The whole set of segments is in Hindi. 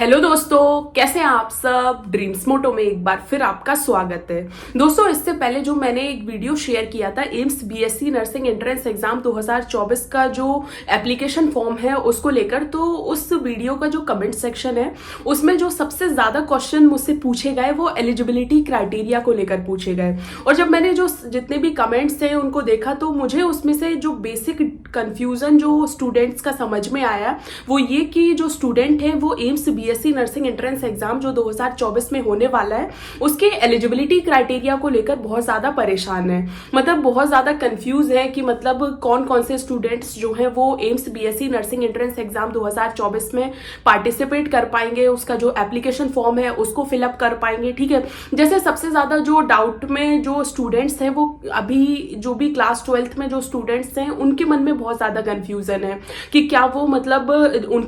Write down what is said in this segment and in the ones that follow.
हेलो दोस्तों, कैसे हैं आप सब। ड्रीम्स मोटो में एक बार फिर आपका स्वागत है। दोस्तों, इससे पहले जो मैंने एक वीडियो शेयर किया था AIIMS BSc nursing entrance exam 2024 का जो एप्लीकेशन फॉर्म है उसको लेकर, तो उस वीडियो का जो कमेंट सेक्शन है उसमें जो सबसे ज्यादा क्वेश्चन मुझसे पूछे गए वो एलिजिबिलिटी क्राइटेरिया को लेकर पूछे गए। और जब मैंने जो जितने भी कमेंट्स थे उनको देखा तो मुझे उसमें से जो बेसिक कंफ्यूजन जो स्टूडेंट्स का समझ में आया वो ये कि जो स्टूडेंट है वो AIIMS BSc nursing entrance exam जो 2024 में होने वाला है उसके एलिजिबिलिटी क्राइटेरिया को लेकर बहुत ज्यादा परेशान है। मतलब बहुत ज्यादा कंफ्यूज है कि मतलब कौन कौन से स्टूडेंट्स जो हैं वो AIIMS BSc nursing entrance exam 2024 में पार्टिसिपेट कर पाएंगे, उसका जो एप्लीकेशन फॉर्म है उसको फिलअप कर पाएंगे। ठीक है, जैसे सबसे ज्यादा जो डाउट में जो स्टूडेंट्स हैं वो अभी जो भी क्लास 12th में जो स्टूडेंट्स हैं उनके मन में बहुत ज्यादा कंफ्यूजन है कि क्या वो मतलब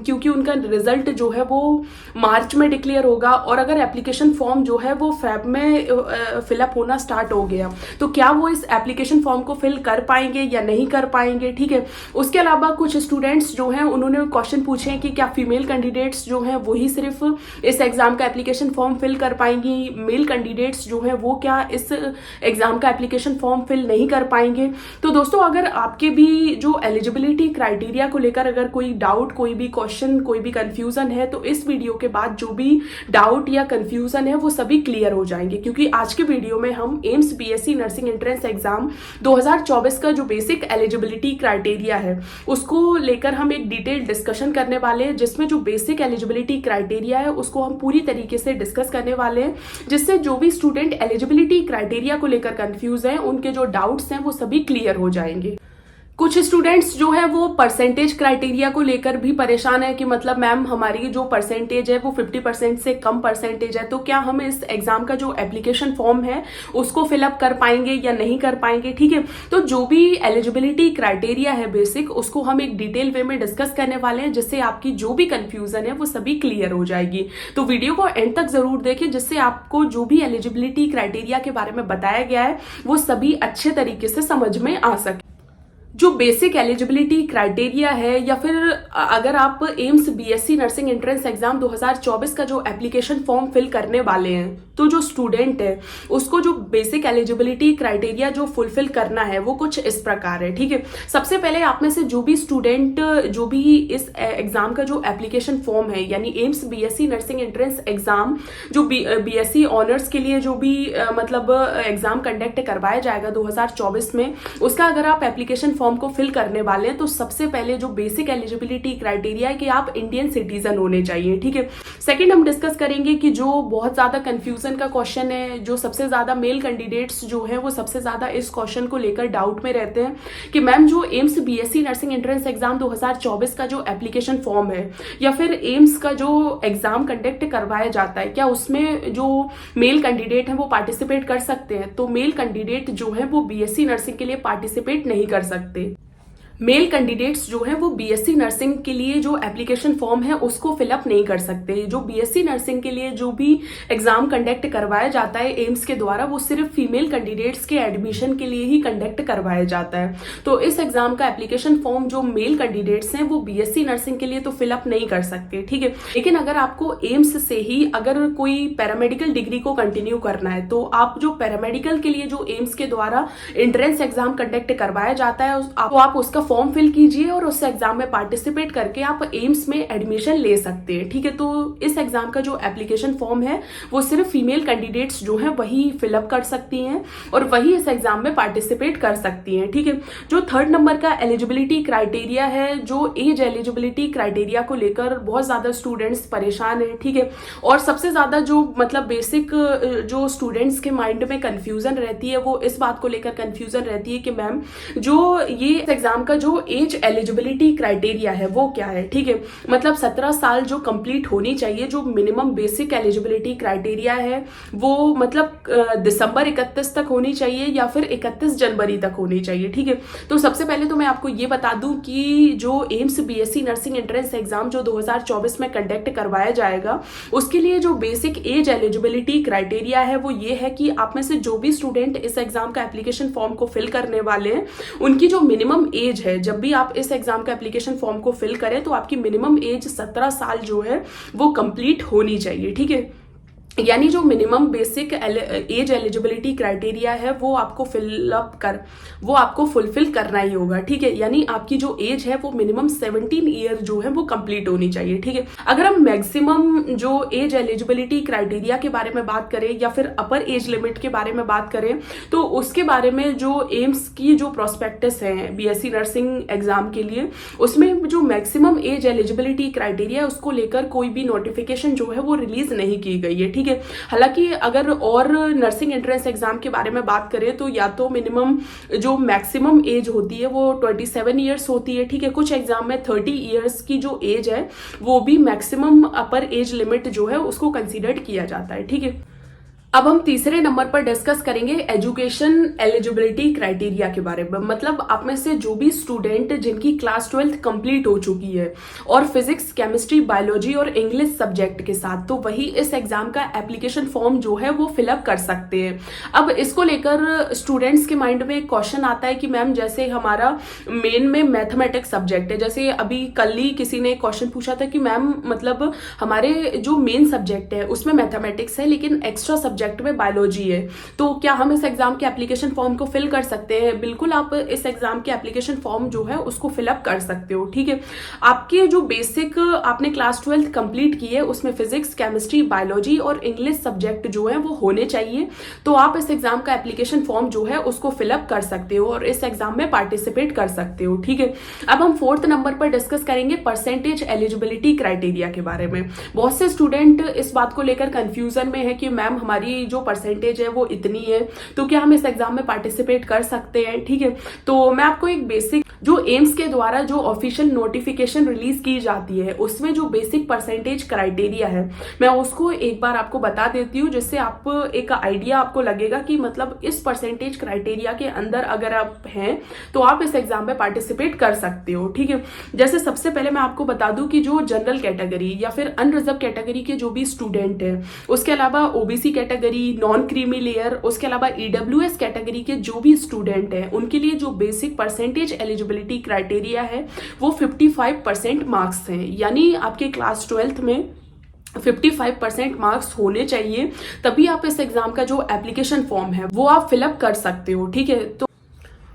क्योंकि उनका रिजल्ट जो है वो मार्च में डिक्लेयर होगा और अगर एप्लीकेशन फॉर्म जो है वो फेब में फिलअप होना स्टार्ट हो गया तो क्या वो इस एप्लीकेशन फॉर्म को फिल कर पाएंगे या नहीं कर पाएंगे। ठीक है, उसके अलावा कुछ स्टूडेंट्स जो हैं उन्होंने क्वेश्चन पूछे हैं कि क्या फीमेल कैंडिडेट्स जो हैं वही सिर्फ इस एग्जाम का एप्लीकेशन फॉर्म फिल कर पाएंगी, मेल कैंडिडेट्स जो हैं वो क्या इस एग्जाम का एप्लीकेशन फॉर्म फिल नहीं कर पाएंगे। तो दोस्तों, अगर आपके भी जो एलिजिबिलिटी क्राइटेरिया को लेकर अगर कोई डाउट, कोई भी क्वेश्चन, कोई भी कंफ्यूजन है तो इस वीडियो के बाद जो भी डाउट या कंफ्यूजन है वो सभी क्लियर हो जाएंगे, क्योंकि आज के वीडियो में हम AIIMS BSc nursing entrance exam 2024 का जो बेसिक एलिजिबिलिटी क्राइटेरिया है उसको लेकर हम एक डिटेल डिस्कशन करने वाले हैं, जिसमें जो बेसिक एलिजिबिलिटी क्राइटेरिया है उसको हम पूरी तरीके से डिस्कस करने वाले हैं, जिससे जो भी स्टूडेंट एलिजिबिलिटी क्राइटेरिया को लेकर कंफ्यूज है उनके जो डाउट्स हैं वो सभी क्लियर हो जाएंगे। कुछ स्टूडेंट्स जो है वो परसेंटेज क्राइटेरिया को लेकर भी परेशान है कि मतलब मैम हमारी जो परसेंटेज है वो 50% से कम परसेंटेज है, तो क्या हम इस एग्जाम का जो एप्लीकेशन फॉर्म है उसको फिलअप कर पाएंगे या नहीं कर पाएंगे। ठीक है, तो जो भी एलिजिबिलिटी क्राइटेरिया है बेसिक उसको हम एक डिटेल वे में डिस्कस करने वाले हैं, जिससे आपकी जो भी कंफ्यूजन है वो सभी क्लियर हो जाएगी। तो वीडियो को एंड तक जरूर देखें, जिससे आपको जो भी एलिजिबिलिटी क्राइटेरिया के बारे में बताया गया है वो सभी अच्छे तरीके से समझ में आ सके। जो बेसिक एलिजिबिलिटी क्राइटेरिया है या फिर अगर आप AIIMS BSc nursing entrance exam 2024 का जो एप्लीकेशन फॉर्म फिल करने वाले हैं तो जो स्टूडेंट है उसको जो बेसिक एलिजिबिलिटी क्राइटेरिया जो फुलफिल करना है वो कुछ इस प्रकार है। ठीक है, सबसे पहले आप में से जो भी स्टूडेंट जो भी इस एग्जाम का जो एप्लीकेशन फॉर्म है यानी AIIMS BSc nursing entrance exam जो बीएससी ऑनर्स के लिए जो भी मतलब एग्जाम कंडक्ट करवाया जाएगा 2024 में, उसका अगर आप एप्लीकेशन फॉर्म को फिल करने वाले हैं तो सबसे पहले जो बेसिक एलिजिबिलिटी क्राइटेरिया है कि आप इंडियन सिटीजन होने चाहिए। ठीक है, सेकंड हम डिस्कस करेंगे कि जो बहुत ज्यादा कंफ्यूजन का क्वेश्चन है, जो सबसे ज्यादा मेल कैंडिडेट्स जो है वो सबसे ज्यादा इस क्वेश्चन को लेकर डाउट में रहते हैं कि मैम जो AIIMS BSc nursing entrance exam 2024 का जो एप्लीकेशन फॉर्म है या फिर एम्स का जो एग्जाम कंडक्ट करवाया जाता है क्या उसमें जो मेल कैंडिडेट है वो पार्टिसिपेट कर सकते हैं। तो मेल कैंडिडेट जो है वो बीएससी नर्सिंग के लिए पार्टिसिपेट नहीं कर सकते। मेल कैंडिडेट्स जो है वो बीएससी नर्सिंग के लिए जो एप्लीकेशन फॉर्म है उसको फिलअप नहीं कर सकते। जो बीएससी नर्सिंग के लिए जो भी एग्जाम कंडक्ट करवाया जाता है एम्स के द्वारा वो सिर्फ फीमेल कैंडिडेट्स के एडमिशन के लिए ही कंडक्ट करवाया जाता है। तो इस एग्जाम का एप्लीकेशन फॉर्म जो मेल कैंडिडेट्स हैं वो बीएससी नर्सिंग के लिए तो फिलअप नहीं कर सकते। ठीक है, लेकिन अगर आपको एम्स से ही अगर कोई पैरामेडिकल डिग्री को कंटिन्यू करना है तो आप जो पैरामेडिकल के लिए जो एम्स के द्वारा एंट्रेंस एग्जाम कंडक्ट करवाया जाता है तो आप उसका फॉर्म फिल कीजिए और उस एग्जाम में पार्टिसिपेट करके आप एम्स में एडमिशन ले सकते हैं। ठीक है, तो इस एग्जाम का जो एप्लीकेशन फॉर्म है वो सिर्फ फीमेल कैंडिडेट्स जो हैं वही फिलअप कर सकती हैं और वही इस एग्जाम में पार्टिसिपेट कर सकती हैं। ठीक है, जो थर्ड नंबर का एलिजिबिलिटी क्राइटेरिया है, जो एज एलिजिबिलिटी क्राइटेरिया को लेकर बहुत ज्यादा स्टूडेंट्स परेशान है। ठीक है, और सबसे ज्यादा जो मतलब बेसिक जो स्टूडेंट्स के माइंड में कंफ्यूजन रहती है वो इस बात को लेकर कंफ्यूजन रहती है कि मैम जो ये एग्जाम का जो एज एलिजिबिलिटी क्राइटेरिया है वो क्या है। ठीक है, मतलब 17 साल जो कंप्लीट होनी चाहिए, जो मिनिमम बेसिक एलिजिबिलिटी क्राइटेरिया है वो मतलब दिसंबर 31 तक होनी चाहिए या फिर 31 जनवरी तक होनी चाहिए। ठीक है, तो सबसे पहले तो मैं आपको ये बता दूं कि जो AIIMS BSc nursing entrance exam जो 2024 में कंडक्ट करवाया जाएगा उसके लिए जो बेसिक एज एलिजिबिलिटी क्राइटेरिया है वो ये है कि आप में से जो भी स्टूडेंट इस एग्जाम का एप्लीकेशन फॉर्म को फिल करने वाले हैं उनकी जो मिनिमम एज है, जब भी आप इस एग्जाम का एप्लीकेशन फॉर्म को फिल करें तो आपकी मिनिमम एज 17 साल जो है वो कंप्लीट होनी चाहिए, ठीक है। यानी जो minimum basic as eligibility criteria है वो आपको फुलफिल करना ही होगा, ठीक है। यानी आपकी जो एज है वो मिनिमम 17 ईयर जो है वो कंप्लीट होनी चाहिए, ठीक है। अगर हम मैक्सिमम जो एज एलिजिबिलिटी क्राइटेरिया के बारे में बात करें या फिर अपर एज लिमिट के बारे में बात करें तो उसके बारे में जो एम्स की जो प्रोस्पेक्टस है बीएससी नर्सिंग एग्जाम के लिए, उसमें जो मैक्सिमम एज एलिजिबिलिटी क्राइटेरिया उसको लेकर कोई भी नोटिफिकेशन जो है वो रिलीज नहीं की गई है, ठीक है। हालांकि अगर और नर्सिंग एंट्रेंस एग्जाम के बारे में बात करें तो या तो मिनिमम जो मैक्सिमम एज होती है वो 27 ईयर्स होती है, ठीक है। कुछ एग्जाम में 30 ईयर्स की जो एज है वो भी मैक्सिमम अपर एज लिमिट जो है उसको कंसीडर किया जाता है, ठीक है। अब हम तीसरे नंबर पर डिस्कस करेंगे एजुकेशन एलिजिबिलिटी क्राइटेरिया के बारे में। मतलब आप में से जो भी स्टूडेंट जिनकी क्लास 12th कंप्लीट हो चुकी है और फिजिक्स, केमिस्ट्री, बायोलॉजी और इंग्लिश सब्जेक्ट के साथ, तो वही इस एग्जाम का एप्लीकेशन फॉर्म जो है वो फिलअप कर सकते हैं। अब इसको लेकर स्टूडेंट्स के माइंड में एक क्वेश्चन आता है कि मैम जैसे हमारा मेन में मैथमेटिक्स सब्जेक्ट है, जैसे अभी कल ही किसी ने क्वेश्चन पूछा था कि मैम मतलब हमारे जो मेन सब्जेक्ट है उसमें मैथमेटिक्स है लेकिन एक्स्ट्रा सब्जेक्ट में बायोलॉजी है, तो क्या हम इस एग्जाम के एप्लीकेशन फॉर्म को फिल कर सकते हैं? बिल्कुल, आप इस एग्जाम के एप्लीकेशन फॉर्म जो है उसको फिलअप कर सकते हो, ठीक है। आपके जो बेसिक आपने क्लास 12th कंप्लीट की है उसमें फिजिक्स, केमिस्ट्री, बायोलॉजी और इंग्लिश सब्जेक्ट जो है वो होने चाहिए, तो आप इस एग्जाम का एप्लीकेशन फॉर्म जो है उसको फिलअप कर सकते हो और इस एग्जाम में पार्टिसिपेट कर सकते हो, ठीक है। अब हम 4th नंबर पर डिस्कस करेंगे परसेंटेज एलिजिबिलिटी क्राइटेरिया के बारे में। बहुत से स्टूडेंट इस बात को लेकर कंफ्यूजन में है कि मैम हमारी जो परसेंटेज है वो इतनी है तो क्या हम इस एग्जाम में पार्टिसिपेट कर सकते हैं, ठीक है। तो मैं आपको एक बेसिक जो एम्स के द्वारा जो ऑफिशियल नोटिफिकेशन रिलीज की जाती है उसमें जो बेसिक परसेंटेज क्राइटेरिया है मैं उसको एक बार आपको बता देती हूँ, जिससे आप एक आइडिया आपको लगेगा कि मतलब इस परसेंटेज क्राइटेरिया के अंदर अगर आप हैं तो आप इस एग्जाम में पार्टिसिपेट कर सकते हो, ठीक है। जैसे सबसे पहले मैं आपको बता दूं कि जो जनरल कैटेगरी या फिर अनरिजर्व कैटेगरी के जो भी स्टूडेंट है, उसके अलावा OBC category, non creamy layer, उसके अलावा ईडब्ल्यूएस कैटेगरी के जो भी स्टूडेंट हैं उनके लिए जो बेसिक परसेंटेज एलिजिबिलिटी क्राइटेरिया है वो 55% मार्क्स हैं। यानी आपके क्लास 12th में 55% मार्क्स होने चाहिए, तभी आप इस एग्जाम का जो एप्लीकेशन फॉर्म है वो आप फिलअप कर सकते हो, ठीक है। तो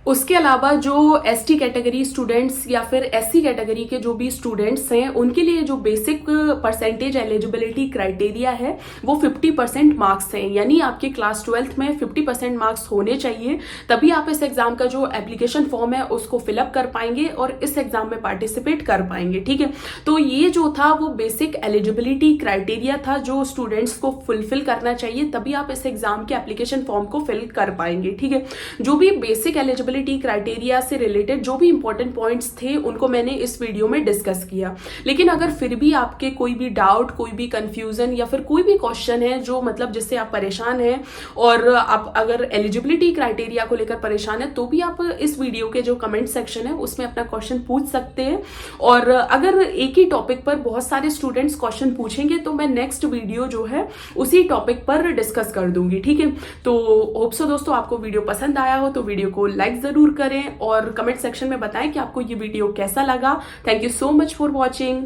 उसके अलावा जो एसटी कैटेगरी स्टूडेंट्स या फिर एससी कैटेगरी के जो भी स्टूडेंट्स हैं उनके लिए जो बेसिक परसेंटेज एलिजिबिलिटी क्राइटेरिया है वो 50% मार्क्स हैं। यानी आपके क्लास 12th में 50% मार्क्स होने चाहिए, तभी आप इस एग्जाम का जो एप्लीकेशन फॉर्म है उसको फिलअप कर पाएंगे और इस एग्जाम में पार्टिसिपेट कर पाएंगे, ठीक है। तो ये जो था वो बेसिक एलिजिबिलिटी क्राइटेरिया था जो स्टूडेंट्स को फुलफिल करना चाहिए, तभी आप इस एग्जाम के एप्लीकेशन फॉर्म को फिल कर पाएंगे, ठीक है। जो भी बेसिक एलिजिबिलिटी क्राइटेरिया से रिलेटेड जो भी इंपॉर्टेंट पॉइंट्स थे उनको मैंने इस वीडियो में डिस्कस किया। लेकिन अगर फिर भी आपके कोई भी डाउट, कोई भी कंफ्यूजन या फिर कोई भी क्वेश्चन है जो मतलब जिससे आप परेशान हैं और आप अगर एलिजिबिलिटी क्राइटेरिया को लेकर परेशान है तो भी आप इस वीडियो के जो कमेंट सेक्शन है उसमें अपना क्वेश्चन पूछ सकते हैं। और अगर एक ही टॉपिक पर बहुत सारे स्टूडेंट्स क्वेश्चन पूछेंगे तो मैं नेक्स्ट वीडियो जो है उसी टॉपिक पर डिस्कस कर दूंगी, ठीक है। तो होप सो दोस्तों आपको वीडियो पसंद आया हो तो वीडियो को लाइक जरूर करें और कमेंट सेक्शन में बताएं कि आपको ये वीडियो कैसा लगा। Thank you so much for watching.